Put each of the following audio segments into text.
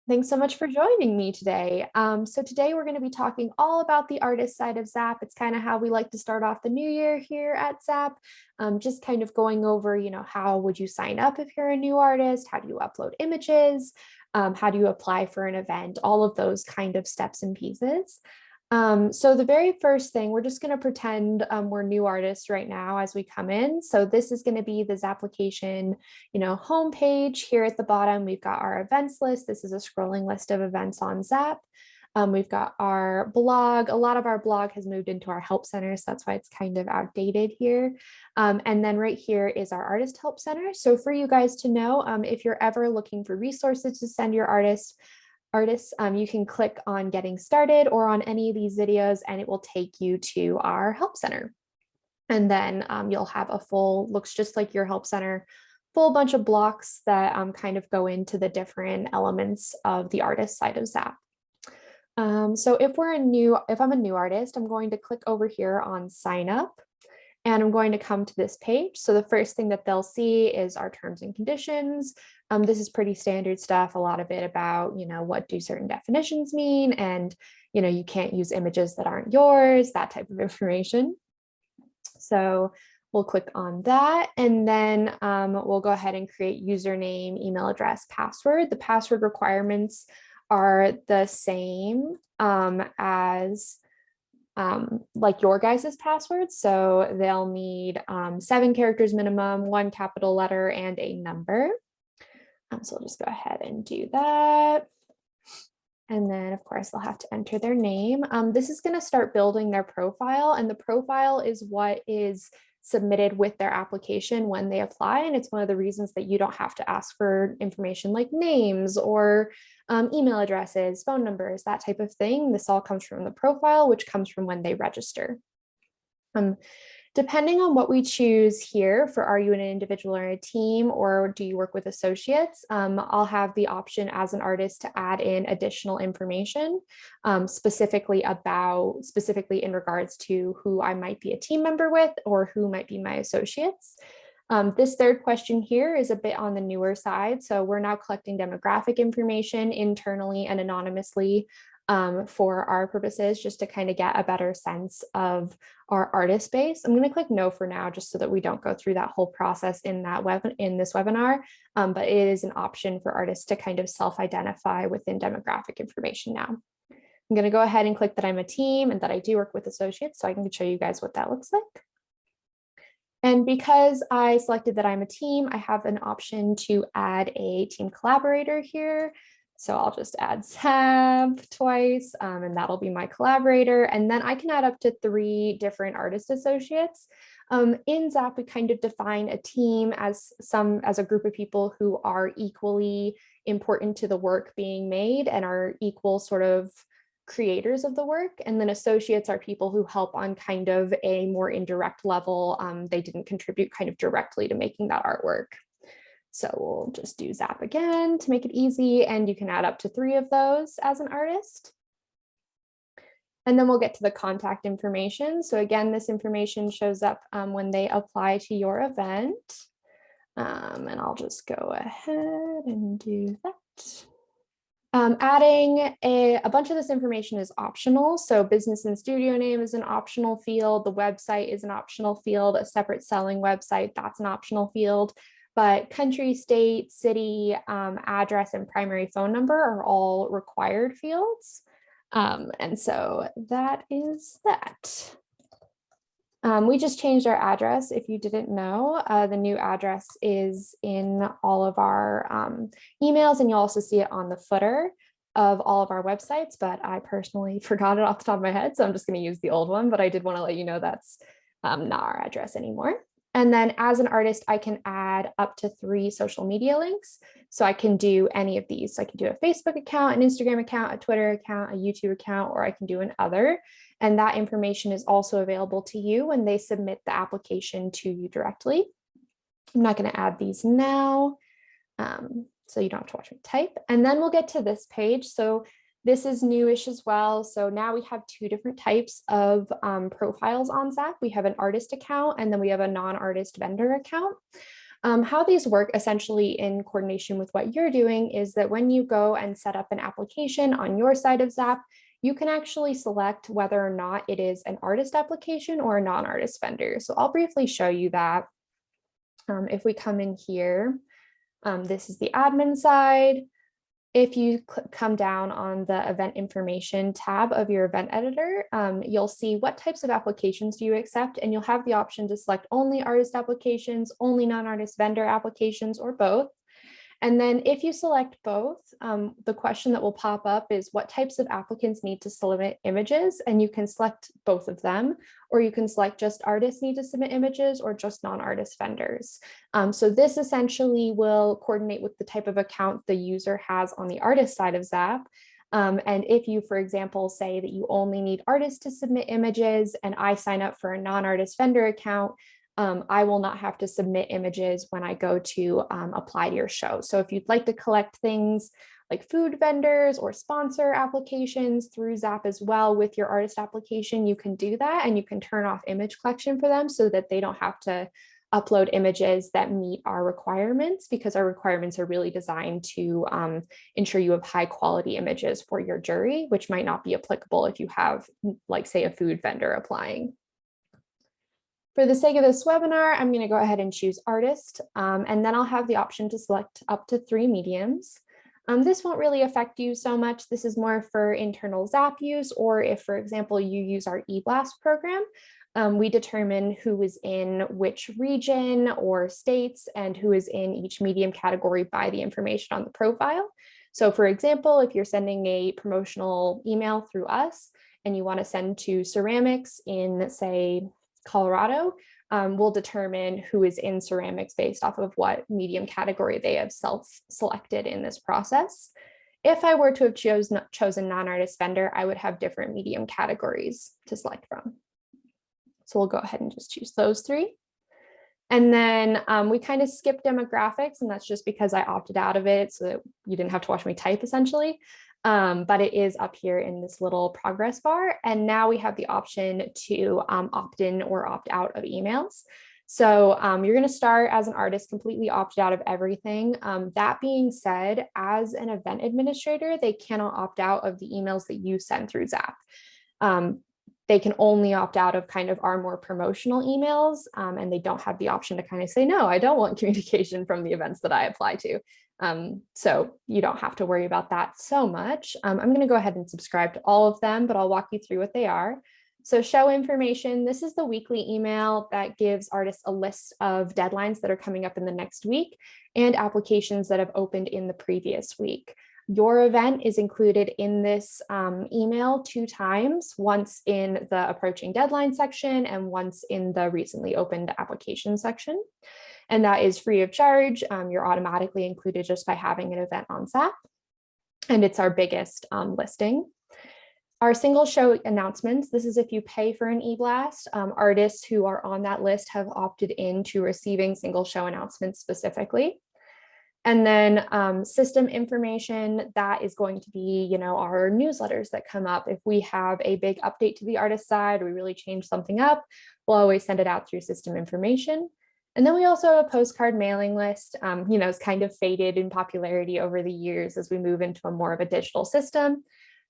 Thanks so much for joining me today. So today we're going to be talking all about the artist side of ZAPP. It's kind of how we like to start off the new year here at ZAPP. Just kind of going over, how would you sign up if you're a new artist? How do you upload images? How do you apply for an event? All of those kind of steps and pieces. So the very first thing, we're just going to pretend we're new artists right now as we come in. So this is going to be the ZAPPlication, homepage. Here at the bottom, we've got our events list. This is a scrolling list of events on ZAPP. We've got our blog. A lot of our blog has moved into our help center, so that's why it's kind of outdated here. And then right here is our artist help center. So for you guys to know, if you're ever looking for resources to send your artists, you can click on getting started or on any of these videos and it will take you to our help center. And then you'll have a full, looks just like your help center, full bunch of blocks that kind of go into the different elements of the artist side of ZAPP. So if I'm a new artist, I'm going to click over here on sign up. And I'm going to come to this page. So the first thing that they'll see is our terms and conditions. This is pretty standard stuff, a lot of it about, what do certain definitions mean? And, you can't use images that aren't yours, that type of information. So we'll click on that. And then we'll go ahead and create username, email address, password. The password requirements are the same as like your guys's password. So they'll need 7 characters minimum, 1 capital letter, and a number. So I'll just go ahead and do that. And then of course they'll have to enter their name. This is going to start building their profile, and the profile is what is submitted with their application when they apply. And it's one of the reasons that you don't have to ask for information like names or email addresses, phone numbers, that type of thing. This all comes from the profile, which comes from when they register. Depending on what we choose here, for are you an individual or a team, or do you work with associates, I'll have the option as an artist to add in additional information, specifically in regards to who I might be a team member with or who might be my associates. This third question here is a bit on the newer side. So we're now collecting demographic information internally and anonymously for our purposes, just to kind of get a better sense of our artist base. I'm going to click no for now, just so that we don't go through that whole process in this webinar. But it is an option for artists to kind of self-identify within demographic information now. I'm going to go ahead and click that I'm a team and that I do work with associates, so I can show you guys what that looks like. And because I selected that I'm a team, I have an option to add a team collaborator here. So I'll just add ZAPP twice, and that'll be my collaborator. And then I can add up to 3 different artist associates. In ZAPP, we kind of define a team as a group of people who are equally important to the work being made and are equal sort of creators of the work. And then associates are people who help on kind of a more indirect level. They didn't contribute kind of directly to making that artwork. So we'll just do ZAPP again to make it easy, and you can add up to 3 of those as an artist. And then we'll get to the contact information. So again, this information shows up when they apply to your event. And I'll just go ahead and do that. Adding a bunch of this information is optional. So business and studio name is an optional field. The website is an optional field. A separate selling website, that's an optional field. But country, state, city, address, and primary phone number are all required fields. And so that is that. We just changed our address. If you didn't know, the new address is in all of our emails, and you'll also see it on the footer of all of our websites, but I personally forgot it off the top of my head, so I'm just going to use the old one, but I did want to let you know that's not our address anymore. And then as an artist, I can add up to 3 social media links. So I can do any of these. So I can do a Facebook account, an Instagram account, a Twitter account, a YouTube account, or I can do an other. And that information is also available to you when they submit the application to you directly. I'm not going to add these now, so you don't have to watch me type. And then we'll get to this page. So this is newish as well. So now we have 2 different types of profiles on ZAPP. We have an artist account, and then we have a non-artist vendor account. How these work essentially in coordination with what you're doing is that when you go and set up an application on your side of ZAPP, you can actually select whether or not it is an artist application or a non-artist vendor. So I'll briefly show you that. If we come in here, this is the admin side. If you come down on the event information tab of your event editor, you'll see what types of applications do you accept, and you'll have the option to select only artist applications, only non-artist vendor applications, or both. And then if you select both, the question that will pop up is what types of applicants need to submit images, and you can select both of them, or you can select just artists need to submit images or just non-artist vendors. So this essentially will coordinate with the type of account the user has on the artist side of ZAPP. And if you, for example, say that you only need artists to submit images and I sign up for a non-artist vendor account, I will not have to submit images when I go to apply to your show. So if you'd like to collect things like food vendors or sponsor applications through ZAPP as well with your artist application, you can do that, and you can turn off image collection for them so that they don't have to upload images that meet our requirements, because our requirements are really designed to ensure you have high quality images for your jury, which might not be applicable if you have, like, say, a food vendor applying. For the sake of this webinar, I'm going to go ahead and choose artist, and then I'll have the option to select up to 3 mediums. This won't really affect you so much. This is more for internal ZAPP use, or if, for example, you use our eBlast program, we determine who is in which region or states and who is in each medium category by the information on the profile. So for example, if you're sending a promotional email through us and you want to send to ceramics in, say, Colorado, we'll determine who is in ceramics based off of what medium category they have self-selected in this process. If I were to have chosen non-artist vendor, I would have different medium categories to select from. So we'll go ahead and just choose those 3. And then we kind of skip demographics, and that's just because I opted out of it so that you didn't have to watch me type essentially. But it is up here in this little progress bar. And now we have the option to opt in or opt out of emails. So you're going to start as an artist completely opted out of everything. That being said, as an event administrator, they cannot opt out of the emails that you send through ZAPP. They can only opt out of kind of our more promotional emails, and they don't have the option to kind of say, no, I don't want communication from the events that I apply to. So you don't have to worry about that so much. I'm going to go ahead and subscribe to all of them, but I'll walk you through what they are. So show information. This is the weekly email that gives artists a list of deadlines that are coming up in the next week and applications that have opened in the previous week. Your event is included in this email 2 times, once in the approaching deadline section and once in the recently opened application section. And that is free of charge. You're automatically included just by having an event on ZAPP. And it's our biggest listing. Our single show announcements, this is if you pay for an eBlast. Artists who are on that list have opted into receiving single show announcements specifically. And then system information, that is going to be, you know, our newsletters that come up. If we have a big update to the artist side, or we really change something up, we'll always send it out through system information. And then we also have a postcard mailing list. You know, it's kind of faded in popularity over the years as we move into a more of a digital system.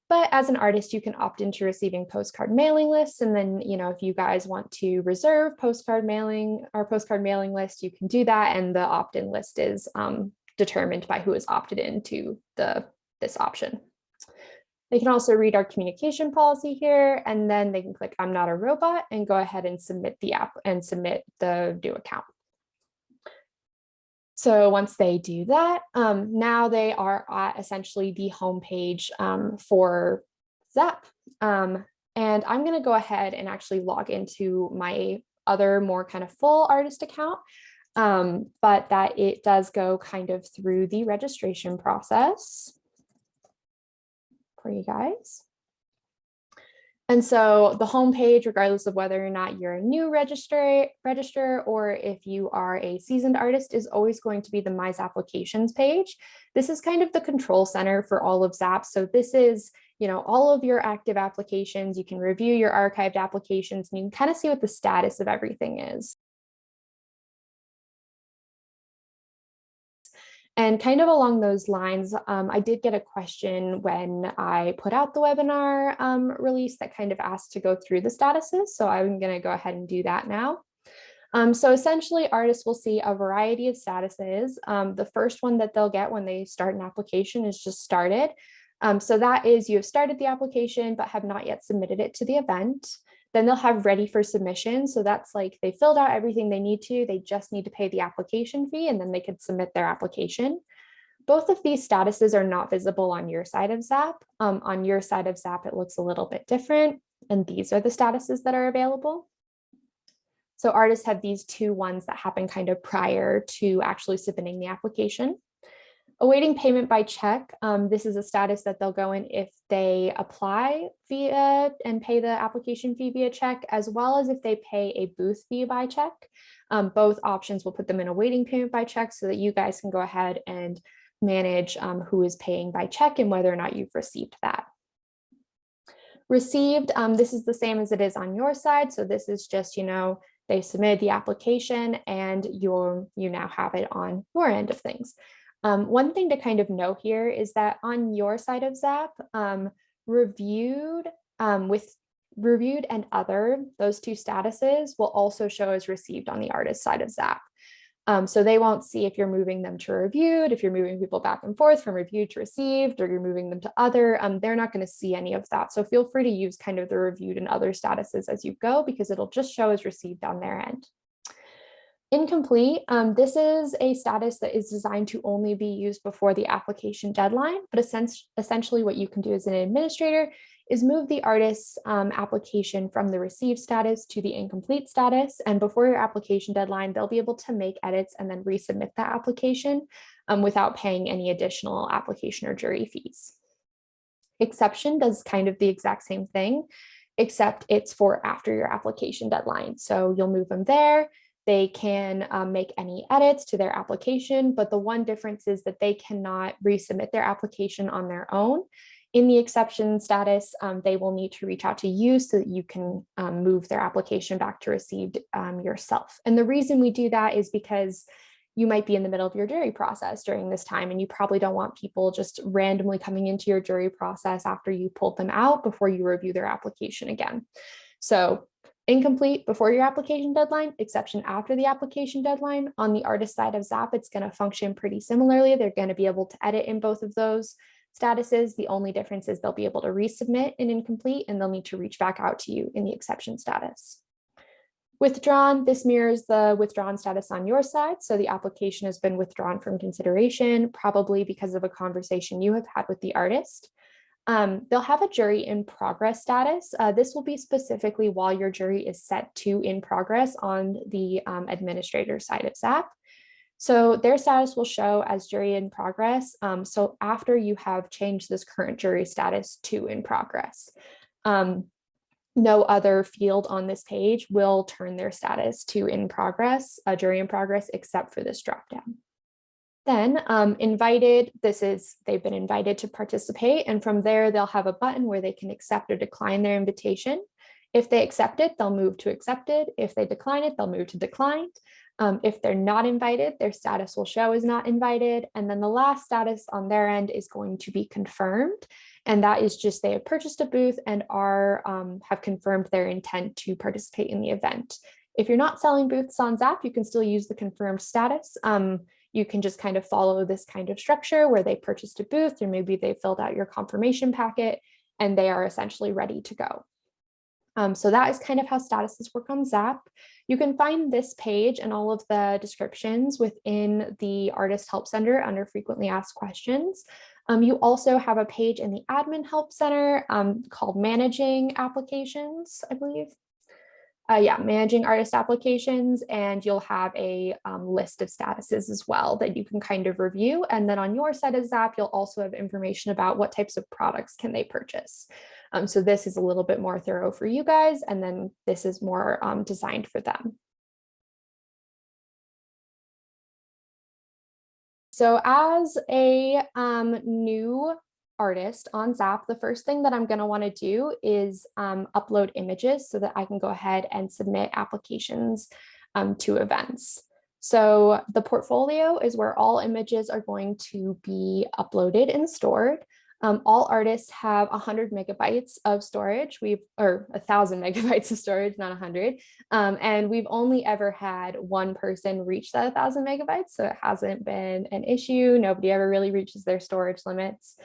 But as an artist, you can opt into receiving postcard mailing lists. And then, you know, if you guys want to reserve postcard mailing, our postcard mailing list, you can do that. And the opt-in list is determined by who is opted into this option. They can also read our communication policy here, and then they can click I'm not a robot and go ahead and submit the app and submit the new account. So once they do that, now they are at essentially the homepage for ZAPP. And I'm going to go ahead and actually log into my other more kind of full artist account. But that it does go kind of through the registration process for you guys. And so the homepage, regardless of whether or not you're a new registrar or if you are a seasoned artist, is always going to be the My ZAPPlications page. This is kind of the control center for all of ZAPP. So this is, you know, all of your active applications. You can review your archived applications and you can kind of see what the status of everything is. And kind of along those lines, I did get a question when I put out the webinar release that kind of asked to go through the statuses. So I'm going to go ahead and do that now. So essentially, artists will see a variety of statuses. The first one that they'll get when they start an application is just started. So that is you have started the application, but have not yet submitted it to the event. Then they'll have ready for submission. So that's like they filled out everything they need to, they just need to pay the application fee and then they could submit their application. Both of these statuses are not visible on your side of ZAPP. On your side of ZAPP, it looks a little bit different. And these are the statuses that are available. So artists have these two ones that happen kind of prior to actually submitting the application. Awaiting payment by check. This is a status that they'll go in if they apply via and pay the application fee via check, as well as if they pay a booth fee by check. Both options will put them in awaiting payment by check so that you guys can go ahead and manage who is paying by check and whether or not you've received that. Received, this is the same as it is on your side. So this is just, they submitted the application and you now have it on your end of things. One thing to kind of know here is that on your side of ZAPP, reviewed and other, those two statuses will also show as received on the artist side of ZAPP. So they won't see if you're moving them to reviewed, if you're moving people back and forth from reviewed to received, or you're moving them to other, they're not going to see any of that. So feel free to use kind of the reviewed and other statuses as you go, because it'll just show as received on their end. Incomplete, this is a status that is designed to only be used before the application deadline, but essentially what you can do as an administrator is move the artist's application from the received status to the incomplete status. And before your application deadline, they'll be able to make edits and then resubmit that application without paying any additional application or jury fees. Exception does kind of the exact same thing, except it's for after your application deadline. So you'll move them there. They can make any edits to their application, but the one difference is that they cannot resubmit their application on their own. In the exception status, they will need to reach out to you so that you can move their application back to received yourself. And the reason we do that is because you might be in the middle of your jury process during this time, and you probably don't want people just randomly coming into your jury process after you pulled them out before you review their application again. So incomplete before your application deadline, exception after the application deadline. On the artist side of ZAPP, it's going to function pretty similarly. They're going to be able to edit in both of those statuses. The only difference is they'll be able to resubmit in incomplete, and they'll need to reach back out to you in the exception status. Withdrawn, this mirrors the withdrawn status on your side. So the application has been withdrawn from consideration, probably because of a conversation you have had with the artist. They'll have a jury in progress status. This will be specifically while your jury is set to in progress on the administrator side of ZAPP. So their status will show as jury in progress. So after you have changed this current jury status to in progress, no other field on this page will turn their status to in progress, jury in progress, except for this dropdown. Then invited, they've been invited to participate, and from there they'll have a button where they can accept or decline their invitation. If they accept it, they'll move to accepted. If they decline it, they'll move to declined. If they're not invited, their status will show as not invited. And then the last status on their end is going to be confirmed. And that is just they have purchased a booth and have confirmed their intent to participate in the event. If you're not selling booths on ZAPP, you can still use the confirmed status. You can just kind of follow this kind of structure where they purchased a booth, or maybe they filled out your confirmation packet and they are essentially ready to go. So that is kind of how statuses work on ZAPP. You can find this page and all of the descriptions within the Artist Help Center under frequently asked questions. You also have a page in the Admin Help Center called Managing Applications, I believe. Managing artist applications, and you'll have a list of statuses as well that you can kind of review. And then on your side of ZAPP, you'll also have information about what types of products can they purchase. So this is a little bit more thorough for you guys, and then this is more designed for them. So as a new artist on ZAPP, the first thing that I'm going to want to do is upload images so that I can go ahead and submit applications to events. So the portfolio is where all images are going to be uploaded and stored. All artists have 100 megabytes of storage. Or 1,000 megabytes of storage, not 100. And we've only ever had one person reach that 1,000 megabytes. So it hasn't been an issue. Nobody ever really reaches their storage limits.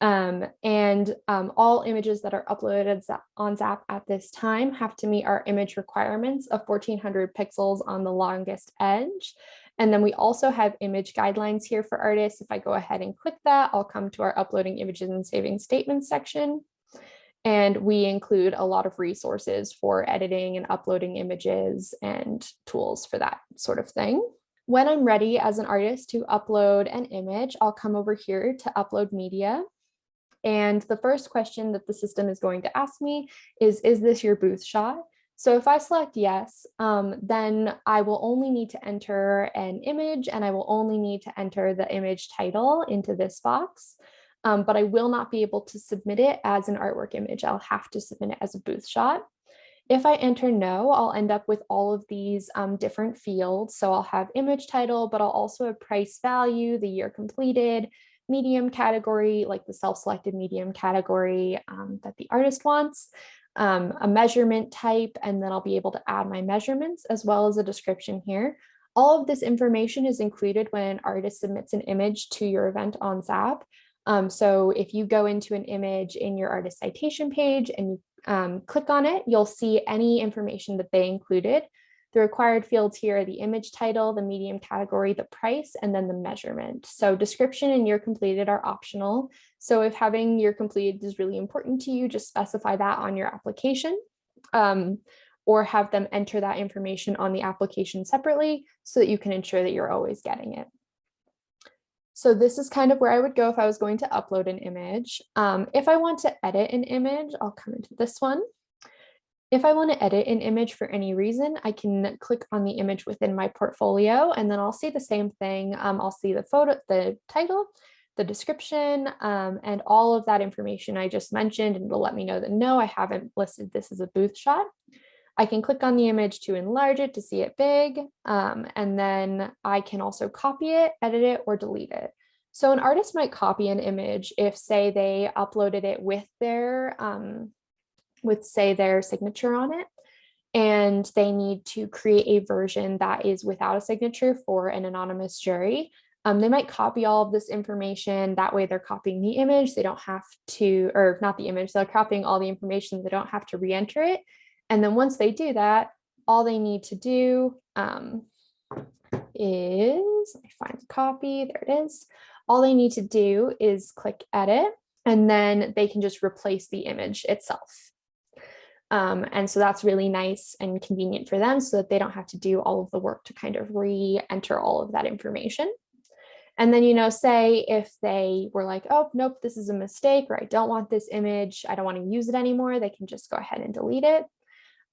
All images that are uploaded on ZAPP at this time have to meet our image requirements of 1400 pixels on the longest edge. And then we also have image guidelines here for artists. If I go ahead and click that, I'll come to our uploading images and saving statements section. And we include a lot of resources for editing and uploading images and tools for that sort of thing. When I'm ready as an artist to upload an image, I'll come over here to upload media. And the first question that the system is going to ask me is this your booth shot? So if I select yes, then I will only need to enter an image and I will only need to enter the image title into this box. But I will not be able to submit it as an artwork image. I'll have to submit it as a booth shot. If I enter no, I'll end up with all of these different fields. So I'll have image title, but I'll also have price value, the year completed, medium category, like the self-selected medium category that the artist wants, a measurement type, and then I'll be able to add my measurements as well as a description here. All of this information is included when an artist submits an image to your event on ZAPP. So if you go into an image in your artist citation page and you click on it, you'll see any information that they included. The required fields here are the image title, the medium category, the price, and then the measurement. So description and year completed are optional. So if having year completed is really important to you, just specify that on your application or have them enter that information on the application separately so that you can ensure that you're always getting it. So this is kind of where I would go if I was going to upload an image. If I want to edit an image, I'll come into this one. If I want to edit an image for any reason, I can click on the image within my portfolio and then I'll see the same thing. I'll see the photo, the title, the description, and all of that information I just mentioned, and it'll let me know that no, I haven't listed this as a booth shot. I can click on the image to enlarge it to see it big, and then I can also copy it, edit it, or delete it. So an artist might copy an image if, say, they uploaded it with their say their signature on it, and they need to create a version that is without a signature for an anonymous jury. They might copy all of this information. That way they're copying the image. They don't have to, or not the image, they're copying all the information. They don't have to re-enter it. And then once they do that, all they need to do is, let me find the copy, there it is. All they need to do is click edit, and then they can just replace the image itself. And so that's really nice and convenient for them so that they don't have to do all of the work to kind of re-enter all of that information. And then, you know, say if they were like, oh, nope, this is a mistake, or I don't want this image, I don't want to use it anymore, they can just go ahead and delete it.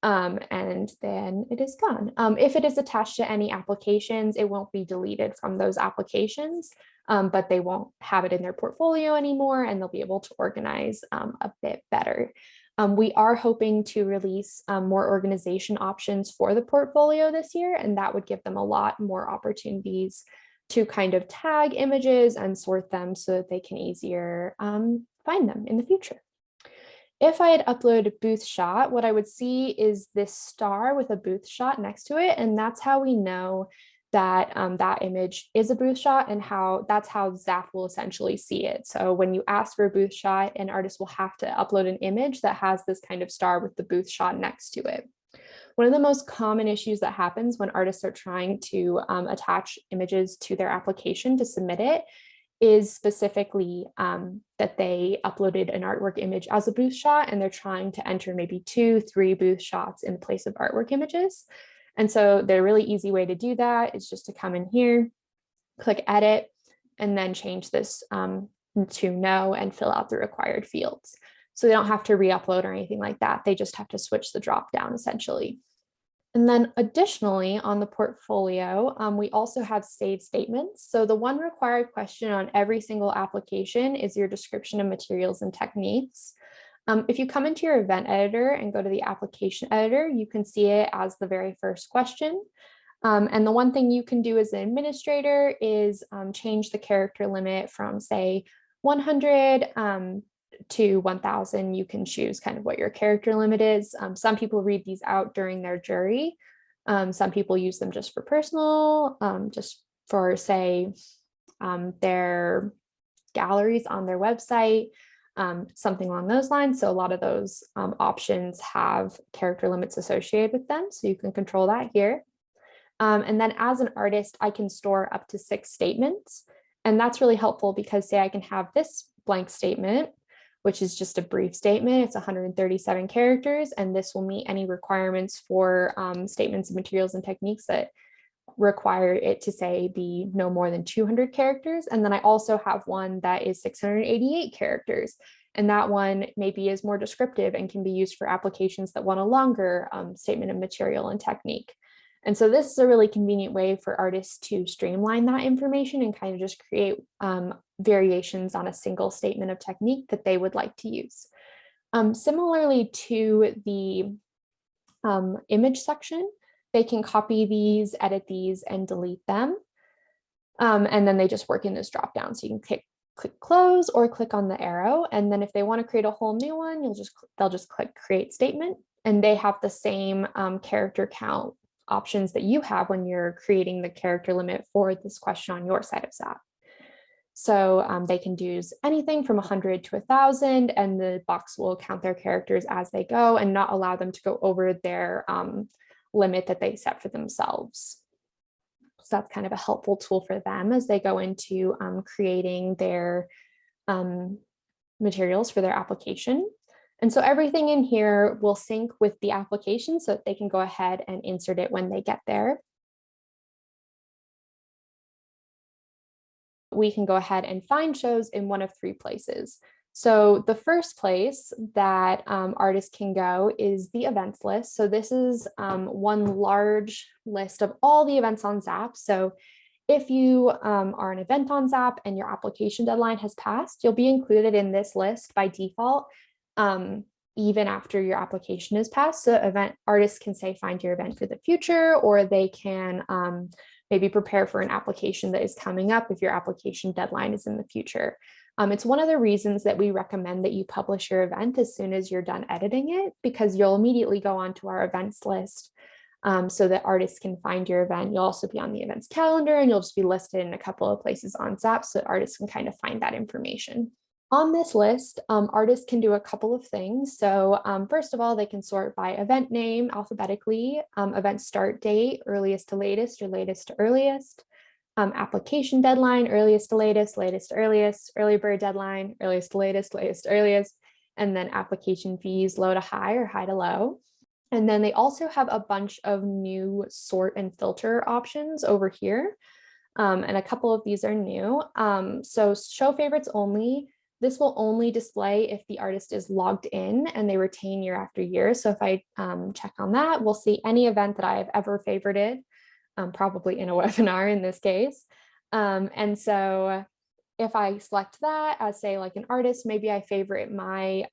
And then it is gone. If it is attached to any applications, it won't be deleted from those applications, but they won't have it in their portfolio anymore, and they'll be able to organize a bit better. We are hoping to release more organization options for the portfolio this year, and that would give them a lot more opportunities to kind of tag images and sort them so that they can easier find them in the future. If I had uploaded a booth shot, what I would see is this star with a booth shot next to it, and that's how we know that that image is a booth shot, and that's how ZAPP will essentially see it. So when you ask for a booth shot, an artist will have to upload an image that has this kind of star with the booth shot next to it. One of the most common issues that happens when artists are trying to attach images to their application to submit it is specifically that they uploaded an artwork image as a booth shot, and they're trying to enter maybe 2-3 booth shots in place of artwork images. And so the really easy way to do that is just to come in here, click edit, and then change this to no and fill out the required fields. So they don't have to re-upload or anything like that. They just have to switch the drop down essentially. And then additionally on the portfolio, we also have save statements. So the one required question on every single application is your description of materials and techniques. If you come into your event editor and go to the application editor, you can see it as the very first question. And the one thing you can do as an administrator is change the character limit from, say, 100 to 1000. You can choose kind of what your character limit is. Some people read these out during their jury. Some people use them just for personal, just for, say, their galleries on their website, something along those lines. So a lot of those options have character limits associated with them. So you can control that here. And then as an artist, I can store up to 6 statements. And that's really helpful because, say, I can have this blank statement, which is just a brief statement. It's 137 characters, and this will meet any requirements for statements of materials and techniques that require it to, say, be no more than 200 characters. And then I also have one that is 688 characters. And that one maybe is more descriptive and can be used for applications that want a longer statement of material and technique. And so this is a really convenient way for artists to streamline that information and kind of just create variations on a single statement of technique that they would like to use. Similarly to the image section, they can copy these, edit these, and delete them. And then they just work in this drop down. So you can click close or click on the arrow. And then if they want to create a whole new one, they'll just click create statement. And they have the same character count options that you have when you're creating the character limit for this question on your side of ZAPP. So they can do anything from 100 to 1000, and the box will count their characters as they go and not allow them to go over their limit that they set for themselves. So that's kind of a helpful tool for them as they go into creating their materials for their application. And so everything in here will sync with the application so that they can go ahead and insert it when they get there. We can go ahead and find shows in one of 3 places. So the first place that artists can go is the events list. So this is one large list of all the events on ZAPP. So if you are an event on ZAPP and your application deadline has passed, you'll be included in this list by default, even after your application is passed. So event artists can, say, find your event for the future, or they can maybe prepare for an application that is coming up if your application deadline is in the future. It's one of the reasons that we recommend that you publish your event as soon as you're done editing it, because you'll immediately go onto our events list so that artists can find your event. You'll also be on the events calendar, and you'll just be listed in a couple of places on ZAPP so that artists can kind of find that information. On this list, artists can do a couple of things. So first of all, they can sort by event name alphabetically, event start date, earliest to latest, or latest to earliest, application deadline, earliest to latest, latest to earliest, early bird deadline, earliest to latest, latest to earliest, and then application fees, low to high or high to low. And then they also have a bunch of new sort and filter options over here. And a couple of these are new. So show favorites only. This will only display if the artist is logged in and they retain year after year. So if I check on that, we'll see any event that I have ever favorited, probably in a webinar in this case. And so if I select that as, say, like an artist, maybe I favorite my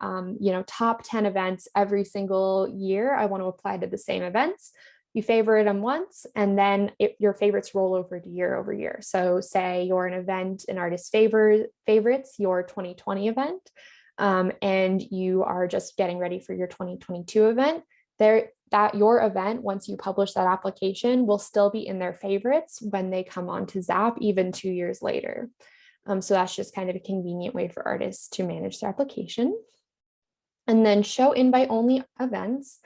top 10 events every single year. I want to apply to the same events. You favorite them once, and then your favorites roll over to year over year. So say you're an artist favorites your 2020 event, and you are just getting ready for your 2022 event. That your event, once you publish that application, will still be in their favorites when they come onto ZAPP, even 2 years later. So that's just kind of a convenient way for artists to manage their application. And then show invite only events.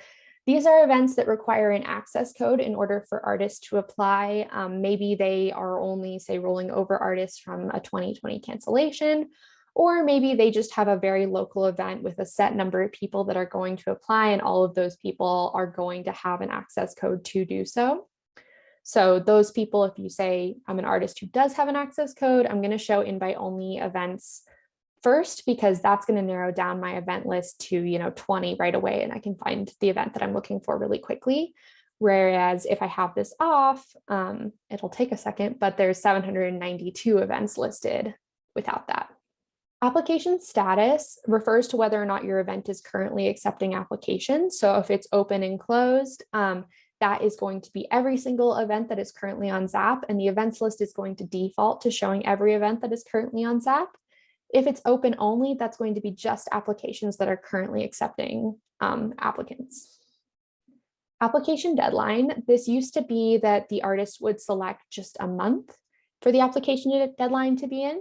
These are events that require an access code in order for artists to apply. Maybe they are only, say, rolling over artists from a 2020 cancellation, or maybe they just have a very local event with a set number of people that are going to apply, and all of those people are going to have an access code to do so. So those people, if you say, I'm an artist who does have an access code, I'm going to show invite only events first, because that's going to narrow down my event list to 20 right away, and I can find the event that I'm looking for really quickly. Whereas if I have this off, it'll take a second, but there's 792 events listed without that. Application status refers to whether or not your event is currently accepting applications. So if it's open and closed, that is going to be every single event that is currently on ZAPP, and the events list is going to default to showing every event that is currently on ZAPP. If it's open only, that's going to be just applications that are currently accepting applicants. Application deadline. This used to be that the artist would select just a month for the application deadline to be in.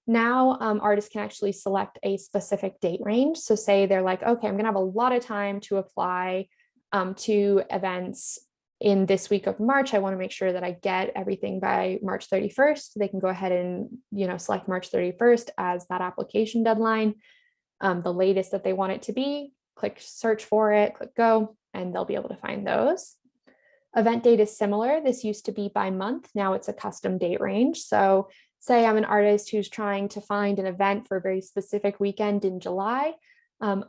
Now artists can actually select a specific date range. So say they're like, okay, I'm going to have a lot of time to apply to events in this week of March. I want to make sure that I get everything by March 31st. They can go ahead and, select March 31st as that application deadline. The latest that they want it to be, click search for it, click go, and they'll be able to find those. Event date is similar. This used to be by month. Now it's a custom date range. So say I'm an artist who's trying to find an event for a very specific weekend in July.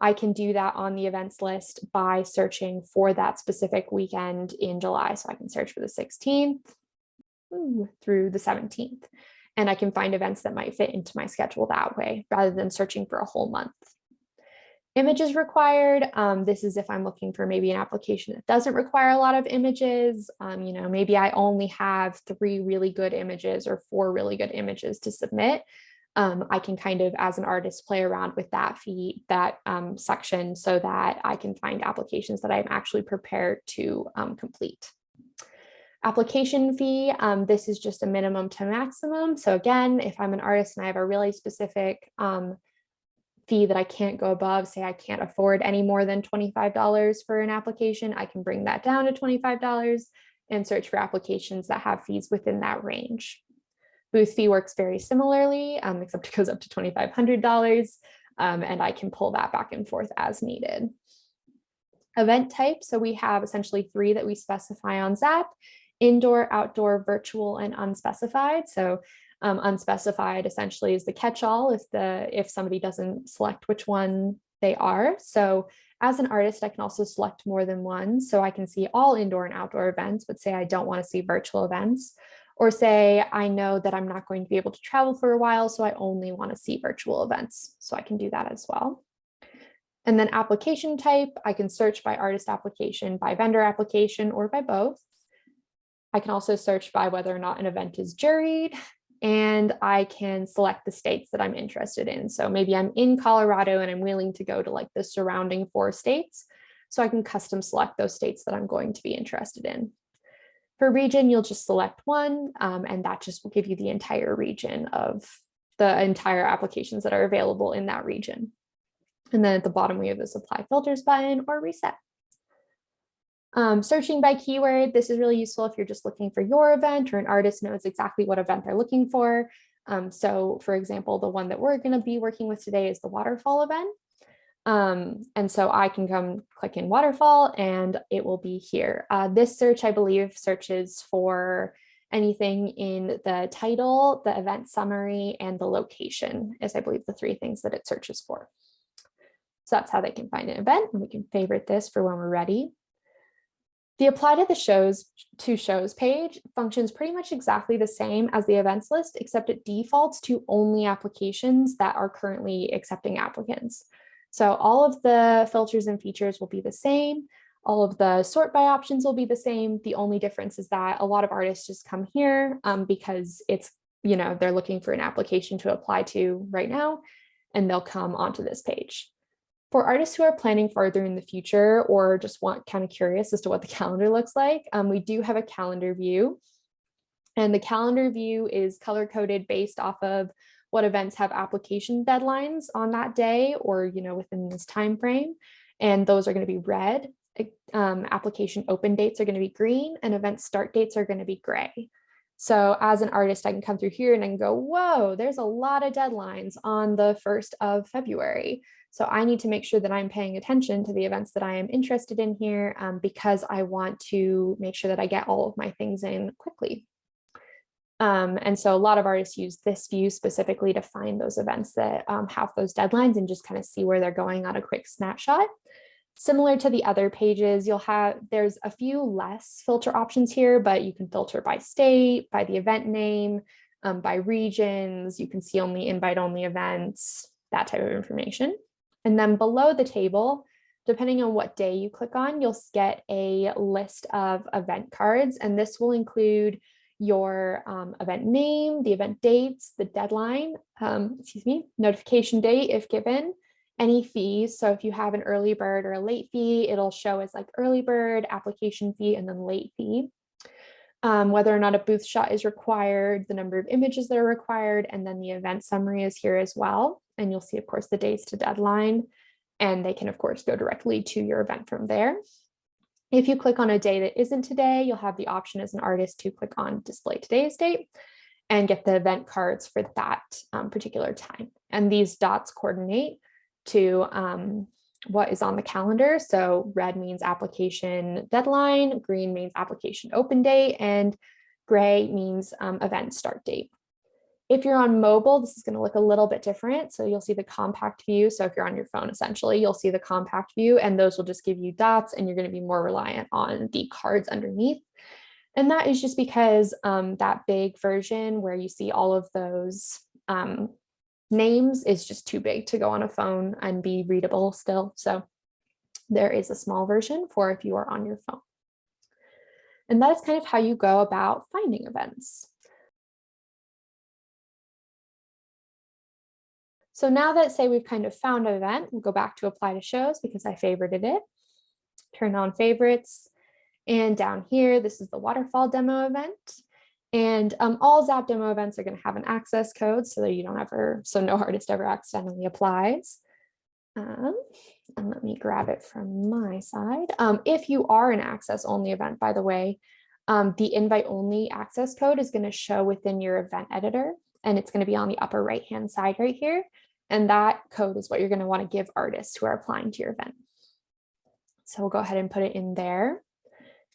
I can do that on the events list by searching for that specific weekend in July. So I can search for the 16th through the 17th. And I can find events that might fit into my schedule that way, rather than searching for a whole month. Images required. This is if I'm looking for maybe an application that doesn't require a lot of images. Maybe I only have 3 really good images or 4 really good images to submit. I can kind of, as an artist, play around with that section so that I can find applications that I'm actually prepared to complete. Application fee, this is just a minimum to maximum. So again, if I'm an artist and I have a really specific fee that I can't go above, say I can't afford any more than $25 for an application, I can bring that down to $25 and search for applications that have fees within that range. Booth fee works very similarly, except it goes up to $2,500, and I can pull that back and forth as needed. Event type, so we have essentially 3 that we specify on ZAPP: indoor, outdoor, virtual, and unspecified. So unspecified essentially is the catch-all if somebody doesn't select which one they are. So as an artist, I can also select more than one. So I can see all indoor and outdoor events, but say I don't want to see virtual events, or say I know that I'm not going to be able to travel for a while, so I only want to see virtual events. So I can do that as well. And then application type, I can search by artist application, by vendor application, or by both. I can also search by whether or not an event is juried, and I can select the states that I'm interested in. So maybe I'm in Colorado and I'm willing to go to like the surrounding 4 states. So I can custom select those states that I'm going to be interested in. For region, you'll just select one, and that just will give you the entire region of the entire applications that are available in that region. And then at the bottom, we have this apply filters button or reset. Searching by keyword, this is really useful if you're just looking for your event, or an artist knows exactly what event they're looking for. So for example, the one that we're going to be working with today is the waterfall event. And so I can come click in waterfall and it will be here. This search, I believe, searches for anything in the title, the event summary, and the location is, I believe, the 3 things that it searches for. So that's how they can find an event, and we can favorite this for when we're ready. The apply to the shows page functions pretty much exactly the same as the events list, except it defaults to only applications that are currently accepting applicants. So all of the filters and features will be the same. All of the sort by options will be the same. The only difference is that a lot of artists just come here because it's, they're looking for an application to apply to right now, and they'll come onto this page. For artists who are planning farther in the future or just kind of curious as to what the calendar looks like, we do have a calendar view. And the calendar view is color-coded based off of what events have application deadlines on that day or within this time frame. And those are going to be red. Application open dates are going to be green, and event start dates are going to be gray. So as an artist, I can come through here and I can go, whoa, there's a lot of deadlines on the 1st of February. So I need to make sure that I'm paying attention to the events that I am interested in here because I want to make sure that I get all of my things in quickly. And so a lot of artists use this view specifically to find those events that have those deadlines and just kind of see where they're going on a quick snapshot. Similar to the other pages, there's a few less filter options here, but you can filter by state, by the event name, by regions. You can see only invite-only events, that type of information. And then below the table, depending on what day you click on, you'll get a list of event cards, and this will include your event name, the event dates, the deadline, notification date if given, any fees. So if you have an early bird or a late fee, it'll show as like early bird, application fee, and then late fee. Whether or not a booth shot is required, the number of images that are required, and then the event summary is here as well. And you'll see, of course, the days to deadline, and they can, of course, go directly to your event from there. If you click on a day that isn't today, you'll have the option as an artist to click on display today's date and get the event cards for that particular time. And these dots coordinate to what is on the calendar. So red means application deadline, green means application open date, and gray means event start date. If you're on mobile, this is going to look a little bit different. So you'll see the compact view. So if you're on your phone, essentially, you'll see the compact view, and those will just give you dots, and you're going to be more reliant on the cards underneath. And that is just because that big version where you see all of those names is just too big to go on a phone and be readable still. So there is a small version for if you are on your phone. And that is kind of how you go about finding events. So now that, say, we've kind of found an event, we'll go back to apply to shows because I favorited it. Turn on favorites. And down here, this is the waterfall demo event. And all ZAPP demo events are going to have an access code so that you don't ever, so no artist ever accidentally applies. And let me grab it from my side. If you are an access only event, by the way, the invite only access code is going to show within your event editor, and it's going to be on the upper right hand side right here. And that code is what you're going to want to give artists who are applying to your event. So we'll go ahead and put it in there.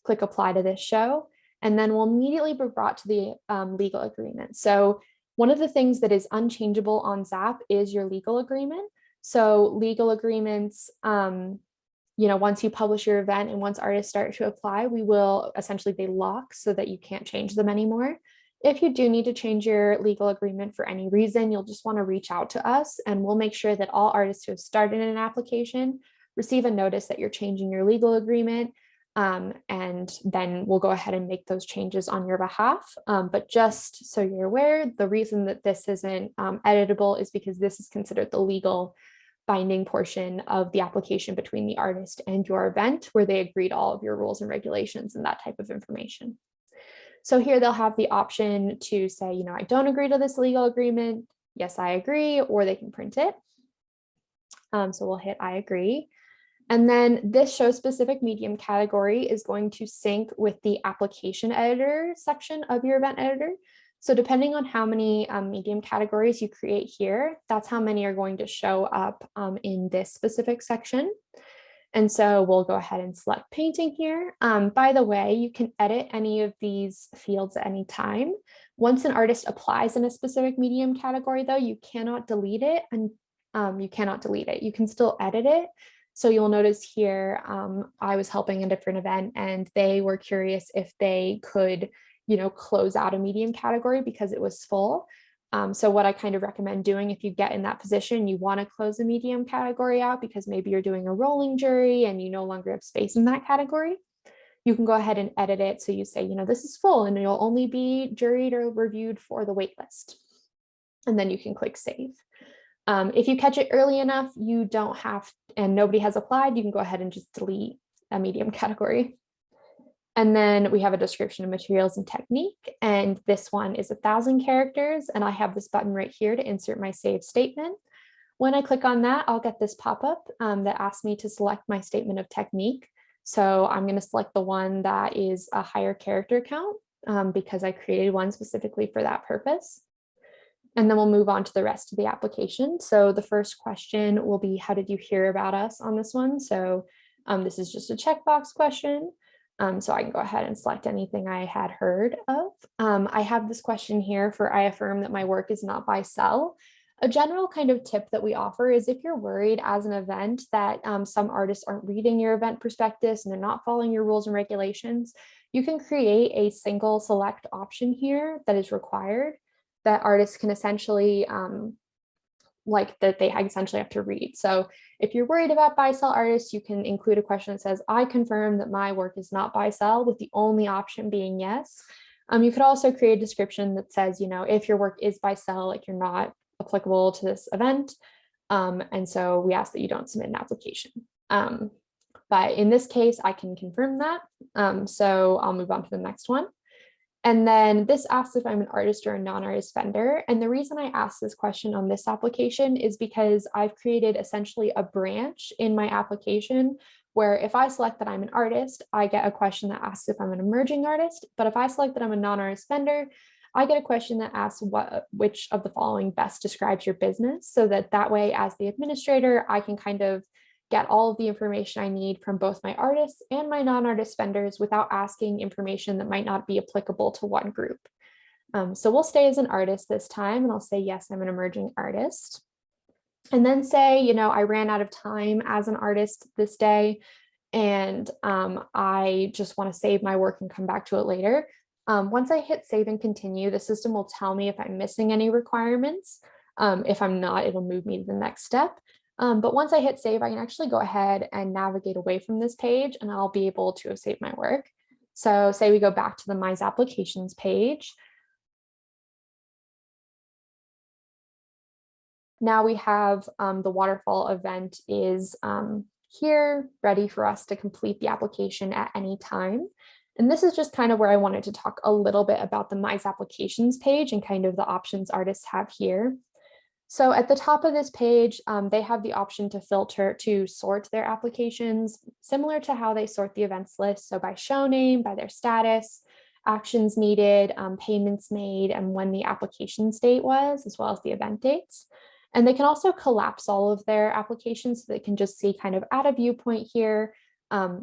Click apply to this show, and then we'll immediately be brought to the legal agreement. So one of the things that is unchangeable on ZAPP is your legal agreement. So legal agreements, once you publish your event and once artists start to apply, we will essentially, they lock so that you can't change them anymore. If you do need to change your legal agreement for any reason, you'll just want to reach out to us, and we'll make sure that all artists who have started an application receive a notice that you're changing your legal agreement. And then we'll go ahead and make those changes on your behalf. But just so you're aware, the reason that this isn't editable is because this is considered the legal binding portion of the application between the artist and your event, where they agree to all of your rules and regulations and that type of information. So here they'll have the option to say, I don't agree to this legal agreement. Yes, I agree, or they can print it. So we'll hit I agree. And then this show specific medium category is going to sync with the application editor section of your event editor. So depending on how many medium categories you create here, that's how many are going to show up in this specific section. And so we'll go ahead and select painting here. By the way, you can edit any of these fields at any time. Once an artist applies in a specific medium category, though, you cannot delete it, and you can still edit it. So you'll notice here, I was helping a different event, and they were curious if they could, close out a medium category because it was full. So what I kind of recommend doing if you get in that position, you want to close a medium category out because maybe you're doing a rolling jury and you no longer have space in that category. You can go ahead and edit it. So you say, this is full and you'll only be juried or reviewed for the wait list. And then you can click save. If you catch it early enough, you don't have, and nobody has applied, you can go ahead and just delete a medium category. And then we have a description of materials and technique. And this one is 1,000 characters. And I have this button right here to insert my save statement. When I click on that, I'll get this pop-up that asks me to select my statement of technique. So I'm going to select the one that is a higher character count because I created one specifically for that purpose. And then we'll move on to the rest of the application. So the first question will be, how did you hear about us on this one? So this is just a checkbox question. So I can go ahead and select anything I had heard of. I have this question here for I affirm that my work is not by sell. A general kind of tip that we offer is if you're worried as an event that some artists aren't reading your event prospectus and they're not following your rules and regulations, you can create a single select option here that is required that artists can essentially like that they essentially have to read. So if you're worried about buy-sell artists, you can include a question that says, I confirm that my work is not buy-sell, with the only option being yes. You could also create a description that says, if your work is buy-sell, like you're not applicable to this event. And so we ask that you don't submit an application. But in this case, I can confirm that. So I'll move on to the next one. And then this asks if I'm an artist or a non-artist vendor. And the reason I asked this question on this application is because I've created essentially a branch in my application where if I select that I'm an artist, I get a question that asks if I'm an emerging artist. But if I select that I'm a non-artist vendor, I get a question that asks which of the following best describes your business, so that way, as the administrator, I can kind of get all of the information I need from both my artists and my non-artist vendors without asking information that might not be applicable to one group. So we'll stay as an artist this time, and I'll say, yes, I'm an emerging artist. And then say, I ran out of time as an artist this day, and I just want to save my work and come back to it later. Once I hit save and continue, the system will tell me if I'm missing any requirements. If I'm not, it'll move me to the next step. But once I hit save, I can actually go ahead and navigate away from this page, and I'll be able to have saved my work. So say we go back to the My ZAPPlications page. Now we have the waterfall event is here, ready for us to complete the application at any time. And this is just kind of where I wanted to talk a little bit about the My ZAPPlications page and kind of the options artists have here. So at the top of this page, they have the option to sort their applications, similar to how they sort the events list. So by show name, by their status, actions needed, payments made, and when the application date was, as well as the event dates. And they can also collapse all of their applications, so they can just see kind of at a viewpoint here,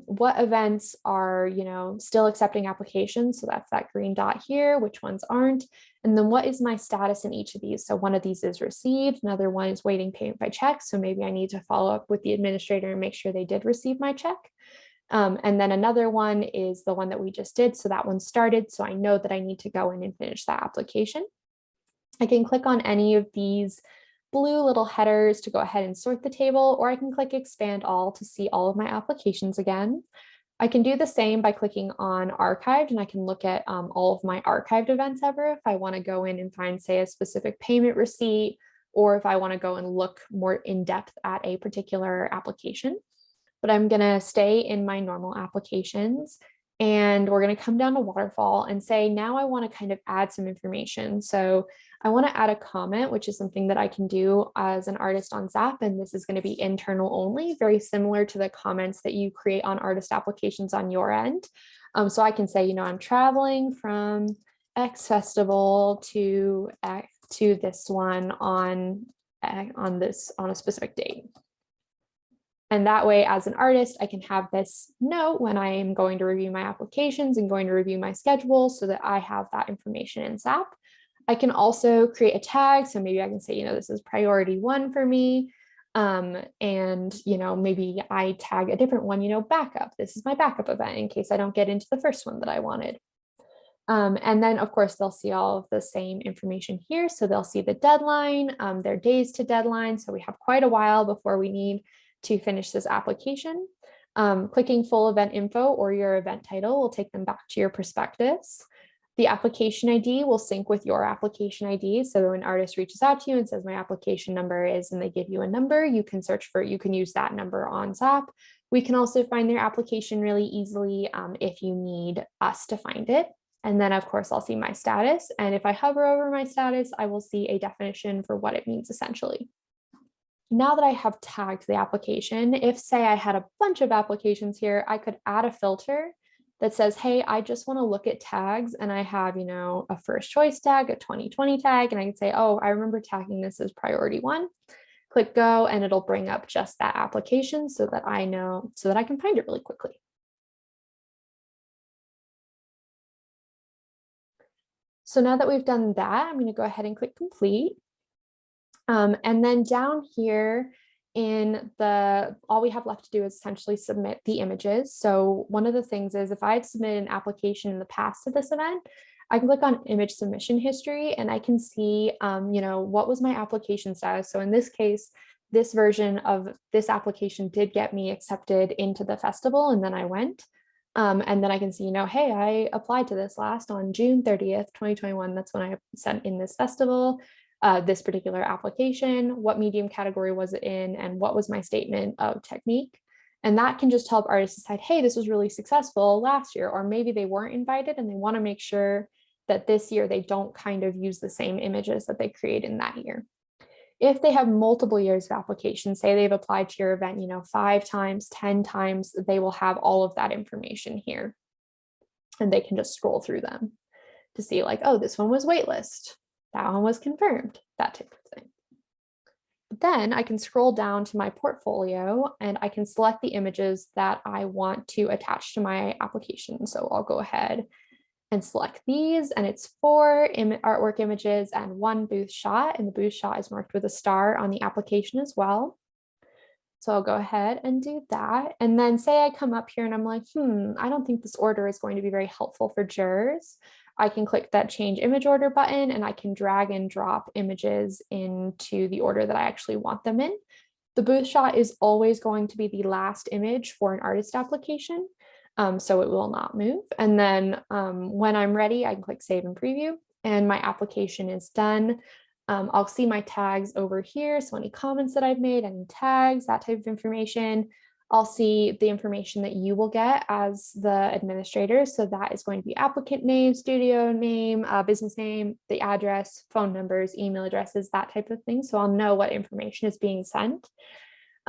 what events are, still accepting applications. So that's that green dot here, which ones aren't. And then what is my status in each of these? So one of these is received, another one is waiting payment by check. So maybe I need to follow up with the administrator and make sure they did receive my check. And then another one is the one that we just did. So that one started. So I know that I need to go in and finish that application. I can click on any of these blue little headers to go ahead and sort the table, or I can click expand all to see all of my applications again. I can do the same by clicking on archived, and I can look at all of my archived events ever if I want to go in and find, say, a specific payment receipt, or if I want to go and look more in depth at a particular application. But I'm going to stay in my normal applications, and we're going to come down to waterfall and say, now I want to kind of add some information. So I want to add a comment, which is something that I can do as an artist on ZAPP, and this is going to be internal only, very similar to the comments that you create on artist applications on your end. So I can say, I'm traveling from X festival to this one on a specific date. And that way, as an artist, I can have this note when I am going to review my applications and going to review my schedule, so that I have that information in ZAPP. I can also create a tag. So maybe I can say, this is priority 1 for me. And, maybe I tag a different one, backup. This is my backup event in case I don't get into the first one that I wanted. And then, of course, they'll see all of the same information here. So they'll see the deadline, their days to deadline. So we have quite a while before we need to finish this application. Clicking full event info or your event title will take them back to your prospectus. The application ID will sync with your application ID. So when an artist reaches out to you and says my application number is, and they give you a number, you can use that number on ZAPP. We can also find their application really easily if you need us to find it. And then, of course, I'll see my status. And if I hover over my status, I will see a definition for what it means essentially. Now that I have tagged the application, if, say, I had a bunch of applications here, I could add a filter that says, hey, I just want to look at tags, and I have, a first choice tag, a 2020 tag, and I can say, oh, I remember tagging this as priority 1. Click go, and it'll bring up just that application so that I can find it really quickly. So now that we've done that, I'm going to go ahead and click complete. And then down here all we have left to do is essentially submit the images. So one of the things is, if I've submitted an application in the past to this event, I can click on image submission history and I can see, what was my application status. So in this case, this version of this application did get me accepted into the festival, and then I went. And then I can see, hey, I applied to this last on June 30th, 2021. That's when I sent in this festival, this particular application, what medium category was it in, and what was my statement of technique. And that can just help artists decide, hey, this was really successful last year, or maybe they weren't invited and they want to make sure that this year they don't kind of use the same images that they create in that year. If they have multiple years of application, say they've applied to your event, 5 times, 10 times, they will have all of that information here. And they can just scroll through them to see like, oh, this one was waitlist, that one was confirmed, that type of thing. But then I can scroll down to my portfolio and I can select the images that I want to attach to my application. So I'll go ahead and select these, and it's 4 artwork images and 1 booth shot, and the booth shot is marked with a star on the application as well. So I'll go ahead and do that. And then say I come up here and I'm like, I don't think this order is going to be very helpful for jurors. I can click that change image order button and I can drag and drop images into the order that I actually want them in. The booth shot is always going to be the last image for an artist application. So it will not move. And then when I'm ready, I can click save and preview and my application is done. I'll see my tags over here. So any comments that I've made, any tags, that type of information. I'll see the information that you will get as the administrator. So that is going to be applicant name, studio name, business name, the address, phone numbers, email addresses, that type of thing. So I'll know what information is being sent.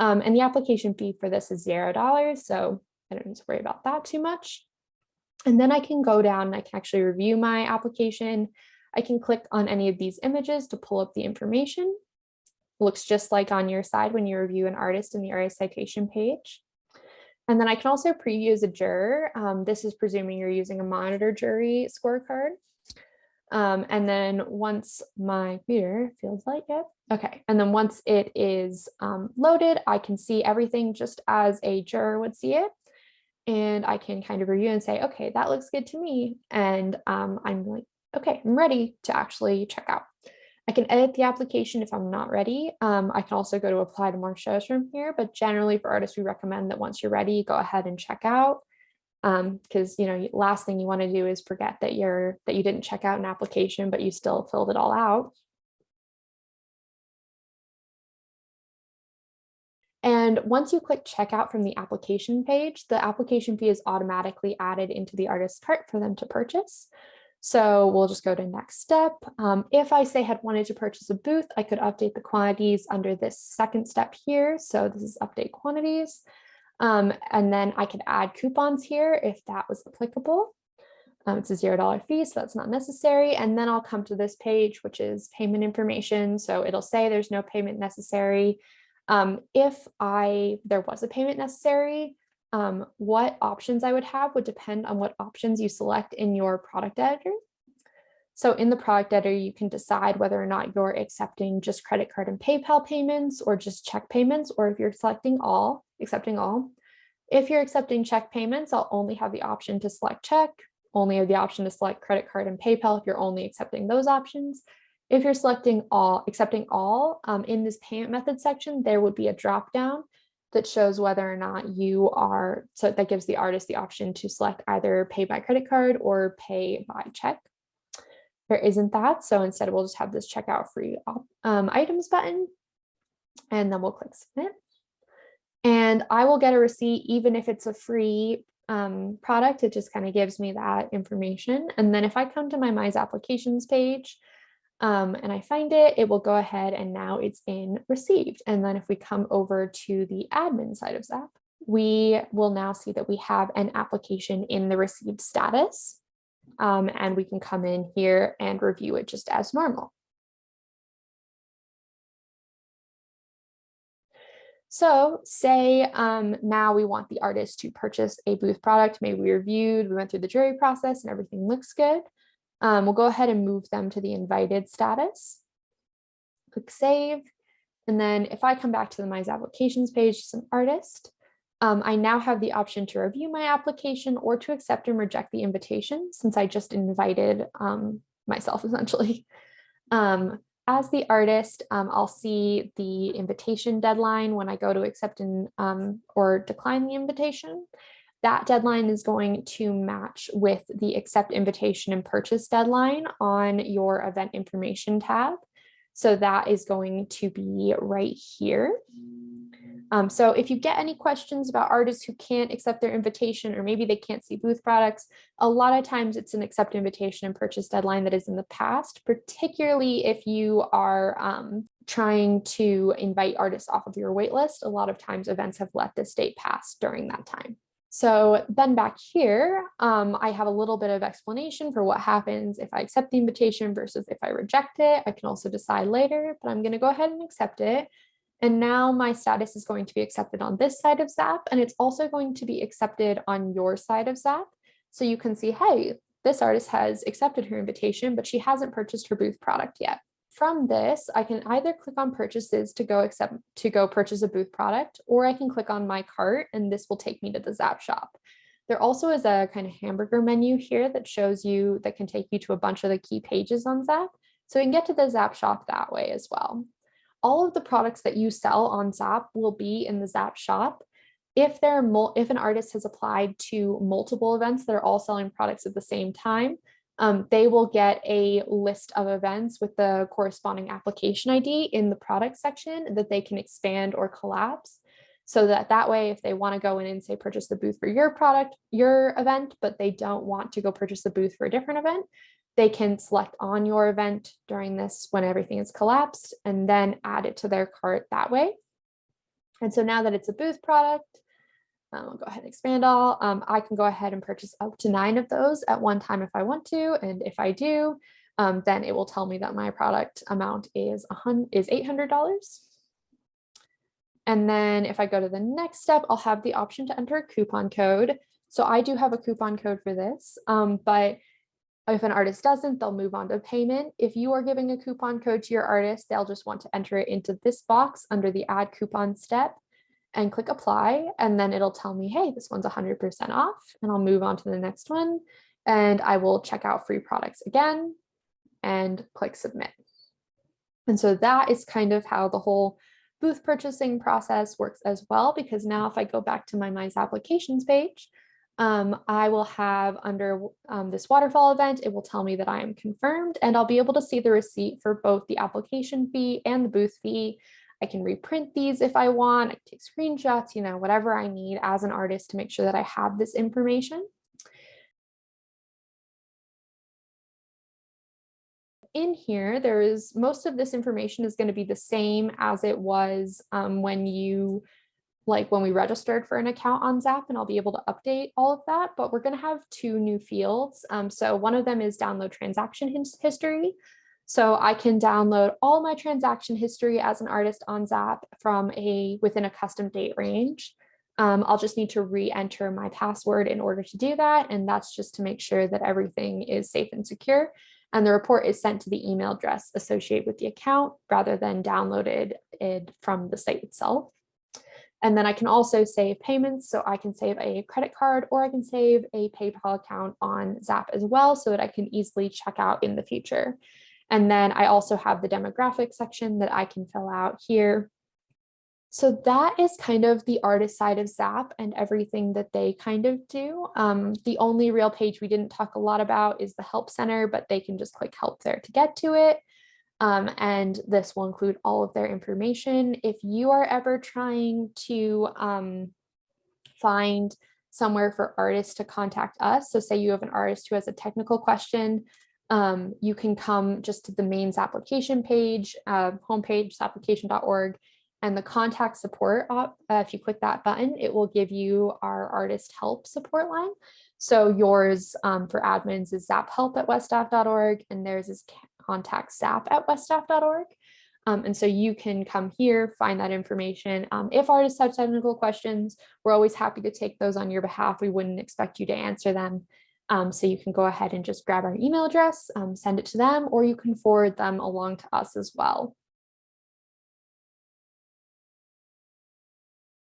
And the application fee for this is $0. So I don't need to worry about that too much. And then I can go down and I can actually review my application. I can click on any of these images to pull up the information. It looks just like on your side when you review an artist in the artist citation page. And then I can also preview as a juror. This is presuming you're using a monitor jury scorecard. And then once my computer feels like it, okay. And then once it is loaded, I can see everything just as a juror would see it. And I can kind of review and say, okay, that looks good to me. And I'm like, okay, I'm ready to actually check out. I can edit the application if I'm not ready. I can also go to apply to more shows from here, but generally for artists, we recommend that once you're ready, go ahead and check out. Because last thing you want to do is forget that you didn't check out an application, but you still filled it all out. And once you click checkout from the application page, the application fee is automatically added into the artist's cart for them to purchase. So we'll just go to next step. If I say had wanted to purchase a booth, I could update the quantities under this second step here. So this is update quantities. And then I could add coupons here if that was applicable. It's a $0 fee, so that's not necessary. And then I'll come to this page, which is payment information. So it'll say there's no payment necessary. If there was a payment necessary, what options I would have would depend on what options you select in your product editor. So in the product editor, you can decide whether or not you're accepting just credit card and PayPal payments or just check payments, or if you're accepting all. If you're accepting check payments, I'll only have the option to select check, only have the option to select credit card and PayPal if you're only accepting those options. If you're accepting all, in this payment method section, there would be a drop down that shows whether or not you are, so that gives the artist the option to select either pay by credit card or pay by check. There isn't that, so instead we'll just have this checkout free items button, and then we'll click submit. And I will get a receipt even if it's a free product. It just kind of gives me that information. And then if I come to my ZAPPlications page, and I find it, it will go ahead and now it's in received. And then if we come over to the admin side of ZAPP, we will now see that we have an application in the received status. And we can come in here and review it just as normal. So say now we want the artist to purchase a booth product. Maybe we went through the jury process and everything looks good. We'll go ahead and move them to the invited status. Click save. And then if I come back to the My ZAPPlications page as an artist, I now have the option to review my application or to accept and reject the invitation, since I just invited myself essentially. As the artist, I'll see the invitation deadline when I go to accept and or decline the invitation. That deadline is going to match with the accept invitation and purchase deadline on your event information tab. So that is going to be right here. So if you get any questions about artists who can't accept their invitation, or maybe they can't see booth products, a lot of times it's an accept invitation and purchase deadline that is in the past, particularly if you are trying to invite artists off of your waitlist. A lot of times events have let this date pass during that time. So then back here, I have a little bit of explanation for what happens if I accept the invitation versus if I reject it. I can also decide later, but I'm going to go ahead and accept it. And now my status is going to be accepted on this side of ZAPP, and it's also going to be accepted on your side of ZAPP. So you can see, hey, this artist has accepted her invitation, but she hasn't purchased her booth product yet. From this, I can either click on purchases to go purchase a booth product, or I can click on my cart, and this will take me to the ZAPP shop. There also is a kind of hamburger menu here that shows you, that can take you to a bunch of the key pages on ZAPP. So you can get to the ZAPP shop that way as well. All of the products that you sell on ZAPP will be in the ZAPP shop. If an artist has applied to multiple events that are all selling products at the same time, they will get a list of events with the corresponding application ID in the product section that they can expand or collapse. So that way, if they want to go in and say purchase the booth for your product, your event, but they don't want to go purchase the booth for a different event, they can select on your event during this when everything is collapsed and then add it to their cart that way. And so now that it's a booth product, I'll go ahead and expand all. I can go ahead and purchase up to 9 of those at one time if I want to. And if I do, then it will tell me that my product amount is $800. And then if I go to the next step, I'll have the option to enter a coupon code. So I do have a coupon code for this, but if an artist doesn't, they'll move on to payment. If you are giving a coupon code to your artist, they'll just want to enter it into this box under the add coupon step and click apply. And then it'll tell me, hey, this one's 100% off, and I'll move on to the next one. And I will check out free products again and click submit. And so that is kind of how the whole booth purchasing process works as well, because now if I go back to my ZAPPlications page, I will have under this waterfall event, it will tell me that I am confirmed, and I'll be able to see the receipt for both the application fee and the booth fee. I can reprint these if I want, I can take screenshots, whatever I need as an artist to make sure that I have this information. In here, most of this information is going to be the same as it was when we registered for an account on ZAPP, and I'll be able to update all of that, but we're going to have 2 new fields. So one of them is download transaction history. So I can download all my transaction history as an artist on ZAPP within a custom date range. I'll just need to re-enter my password in order to do that. And that's just to make sure that everything is safe and secure. And the report is sent to the email address associated with the account rather than downloaded from the site itself. And then I can also save payments. So I can save a credit card, or I can save a PayPal account on ZAPP as well, so that I can easily check out in the future. And then I also have the demographic section that I can fill out here. So that is kind of the artist side of ZAPP and everything that they kind of do. The only real page we didn't talk a lot about is the Help Center, but they can just click help there to get to it. And this will include all of their information. If you are ever trying to find somewhere for artists to contact us, so say you have an artist who has a technical question, you can come just to the main ZAPPlication page, homepage, ZAPPlication.org, and the contact support, if you click that button, it will give you our artist help support line. So yours for admins is zapphelp@westaff.org, and theirs is contact zap@westaff.org. And so you can come here, find that information. If artists have technical questions, we're always happy to take those on your behalf. We wouldn't expect you to answer them. So you can go ahead and just grab our email address, send it to them, or you can forward them along to us as well.